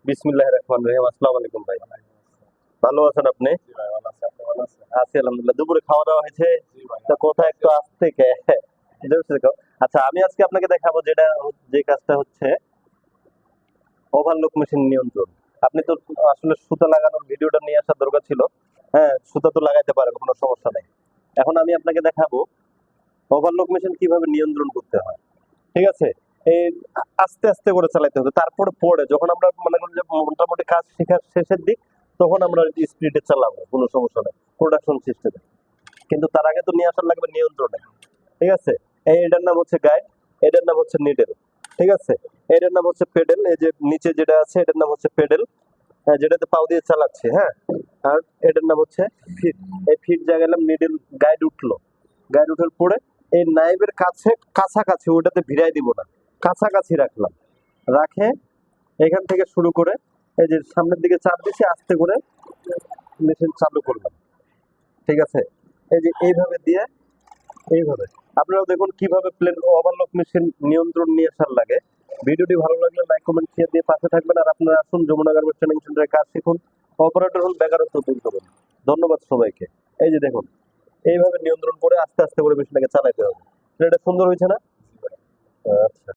বিসমিল্লাহির রহমানির রহিম। আসসালামু আলাইকুম ভাই। ভালো আছেন আপনি? জি ভাই, ভালো আছি। আপনি ভালো আছেন? আছি আলহামদুলিল্লাহ। দুপুরে খাওয়া দাওয়া হয়েছে? জি ভাই, তো আমাদের কথা একটু হয়েছে। আস্তে কে জোরসে কও। আচ্ছা, আমি আজকে আপনাকে দেখাবো যে কাজটা হচ্ছে ওভারলক মেশিন নিয়ন্ত্রণ। আপনি তো আসলে সুতা লাগানোর ভিডিওটা নিয়ে আসার দরকার ছিল। হ্যাঁ, সুতা তো লাগাইতে পারেন, কোনো সমস্যা নেই। এখন আমি আপনাকে দেখাবো ওভারলক মেশিন কিভাবে নিয়ন্ত্রণ করতে হয়। ঠিক আছে? এই আস্তে আস্তে করে চালাতে হবে। তারপরে পরে যখন আমরা মনে করি যে মোটামুটি কাজ শেখার শেষের দিক, তখন আমরা স্পিডে চালাবো, কোনো সমস্যা নেই প্রোডাকশন সিস্টেমে। কিন্তু তার আগে তো নিয়ে আসার লাগবে নিয়ন্ত্রণে। ঠিক আছে? এটার নাম হচ্ছে গাইড, এটার নাম হচ্ছে নিডেল। ঠিক আছে? এটার নাম হচ্ছে পেডেল। এই যে নিচে যেটা আছে এটার নাম হচ্ছে পেডেল, হ্যাঁ, যেটাতে পাও দিয়ে চালাচ্ছি। হ্যাঁ, আর এটার নাম হচ্ছে ফিট। এই ফিট জায়গায় নিডেল গাইড উঠলো। গাইড উঠার পরে এই নাইবের কাছে কাছাকাছি ওটাতে ভিড়াই দিব না, কাছাকাছি রাখলাম। রাখে এখান থেকে শুরু করে এই যে সামনের দিকে চাপ দিচ্ছি, আস্তে করে মেশিন চালু করলাম। ঠিক আছে? এই যে এইভাবে দিয়ে এইভাবে আপনারা দেখুন কিভাবে প্লেন ওভারলক মেশিন নিয়ন্ত্রণ নিয়ে আসার লাগে। ভিডিওটি ভালো লাগলে লাইক কমেন্ট শেয়ার দিয়ে পাশে থাকবেন। আর আপনারা আসুন যমুনা গার্মেন্টস ট্রেনিং সেন্টারে কাজ শিখুন, অপারেটর হন, বেকারত্ব দূর করুন। ধন্যবাদ সবাইকে। এই যে দেখুন এইভাবে নিয়ন্ত্রণ করে আস্তে আস্তে করে মেশিনটাকে চালাতে হবে। এটা সুন্দর হয়েছে না? জি ভাই। আচ্ছা।